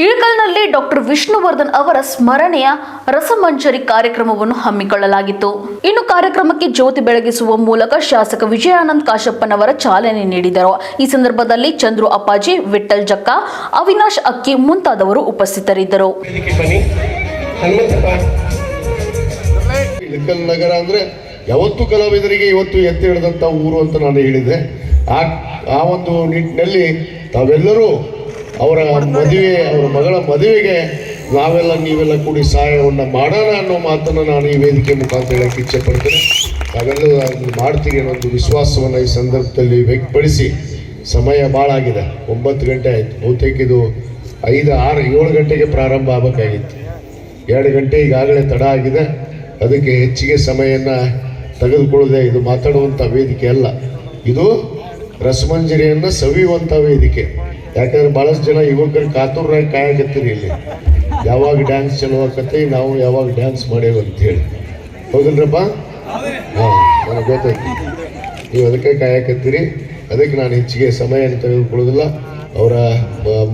ಇಳಕಲ್ನಲ್ಲಿ doctor Vishnuvardhan ಅವರ ಸ್ಮರಣೆಯ ರಸಮಂಜರಿ ಕಾರ್ಯಕ್ರಮವನ್ನು ಹಮ್ಮಿಕೊಳ್ಳಲಾಗಿತ್ತು. ಇನ್ನು ಕಾರ್ಯಕ್ರಮಕ್ಕೆ ಜ್ಯೋತಿ ಬೆಳಗಿಸುವ ಮೂಲಕ ಶಾಸಕ ವಿಜಯಾನಂದ ಕಾಶಪ್ಪನವರ ಚಾಲನೆ ನೀಡಿದರು. ಈ ಸಂದರ್ಭದಲ್ಲಿ ಚಂದ್ರು ಅಪ್ಪಾಜಿ, ವಿಠ್ಠಲ್ ಜಕ್ಕ, ಅವಿನಾಶ್ ಅಕ್ಕಿ ಮುಂತಾದವರು ಉಪಸ್ಥಿತರಿದ್ದರು. ಇಳಕಲ್ ನಗರ ಅಂದ್ರೆ ಯಾವತ್ತು ಕಲಾವಿದರಿಗೆ ಇವತ್ತು ಎತ್ತಿ ಹಿಡಿದಂತ ಊರು ಅಂತ ನಾನು ಹೇಳಿದೆ. ಆ ಒಂದು ನಿಟ್ಟಿನಲ್ಲಿ ತಾವೆಲ್ಲರೂ ಅವರ ಮಗಳ ಮದುವೆಗೆ ನೀವೆಲ್ಲ ಕೂಡಿ ಸಹಾಯವನ್ನು ಮಾಡೋಣ ಅನ್ನೋ ಮಾತನ್ನು ನಾನು ಈ ವೇದಿಕೆ ಮುಖಾಂತರ ಹೇಳಕ್ಕೆ ಇಚ್ಛೆ ಪಡ್ತೇನೆ. ತಾವೆಲ್ಲರೂ ಮಾಡ್ತೀರಿ ಅನ್ನೋ ವಿಶ್ವಾಸವನ್ನು ಈ ಸಂದರ್ಭದಲ್ಲಿ ವ್ಯಕ್ತಪಡಿಸಿ, ಸಮಯ ಭಾಳ ಆಗಿದೆ, 9 ಗಂಟೆ ಆಯಿತು. ಬಹುತೇಕ ಇದು 5, 6, 7 ಗಂಟೆಗೆ ಪ್ರಾರಂಭ ಆಗಬೇಕಾಗಿತ್ತು. 2 ಗಂಟೆ ಈಗಾಗಲೇ ತಡ ಆಗಿದೆ. ಅದಕ್ಕೆ ಹೆಚ್ಚಿಗೆ ಸಮಯವನ್ನು ತೆಗೆದುಕೊಳ್ಳದೆ ಇದು ಮಾತಾಡುವಂಥ ವೇದಿಕೆ ಅಲ್ಲ, ಇದು ರಸಮಂಜರಿಯನ್ನು ಸವಿಯುವಂಥ ವೇದಿಕೆ. ಯಾಕಂದ್ರೆ ಭಾಳಷ್ಟು ಜನ ಯುವಕರು ಕಾತುರಾಗಿ ಕಾಯಕತ್ತೀರಿ ಇಲ್ಲಿ, ಯಾವಾಗ ಡ್ಯಾನ್ಸ್ ಚಲೋ ಆಕತ್ತೆ, ನಾವು ಯಾವಾಗ ಡ್ಯಾನ್ಸ್ ಮಾಡೇವು ಅಂತೇಳಿ. ಹೌದಿಲ್ರಪ್ಪ? ಹಾಂ, ನನಗೆ ಗೊತ್ತೈತಿ, ನೀವು ಅದಕ್ಕೆ ಕಾಯಕತ್ತೀರಿ. ಅದಕ್ಕೆ ನಾನು ಹೆಚ್ಚಿಗೆ ಸಮಯವನ್ನು ತೆಗೆದುಕೊಳ್ಳೋದಿಲ್ಲ. ಅವರ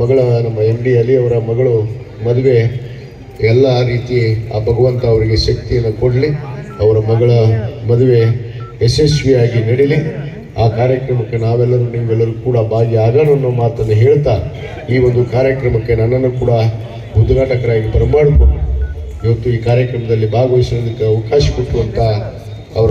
ಮಗಳ, ನಮ್ಮ MD ಅಲಿ ಅವರ ಮಗಳು ಮದುವೆ ಎಲ್ಲ ರೀತಿ ಆ ಭಗವಂತ ಅವರಿಗೆ ಶಕ್ತಿಯನ್ನು ಕೊಡಲಿ, ಅವರ ಮಗಳ ಮದುವೆ ಯಶಸ್ವಿಯಾಗಿ ನಡೀಲಿ. ಆ ಕಾರ್ಯಕ್ರಮಕ್ಕೆ ನಾವೆಲ್ಲರೂ ನೀವೆಲ್ಲರೂ ಕೂಡ ಭಾಗಿಯಾಗೋಣ ಅನ್ನೋ ಮಾತನ್ನು ಹೇಳ್ತಾ, ಈ ಒಂದು ಕಾರ್ಯಕ್ರಮಕ್ಕೆ ನನ್ನನ್ನು ಕೂಡ ಉದ್ಘಾಟಕರಾಗಿ ಬರಮಾಡಿಕೊಂಡು ಇವತ್ತು ಈ ಕಾರ್ಯಕ್ರಮದಲ್ಲಿ ಭಾಗವಹಿಸೋದಕ್ಕೆ ಅವಕಾಶ ಕೊಟ್ಟುವಂಥ ಅವರ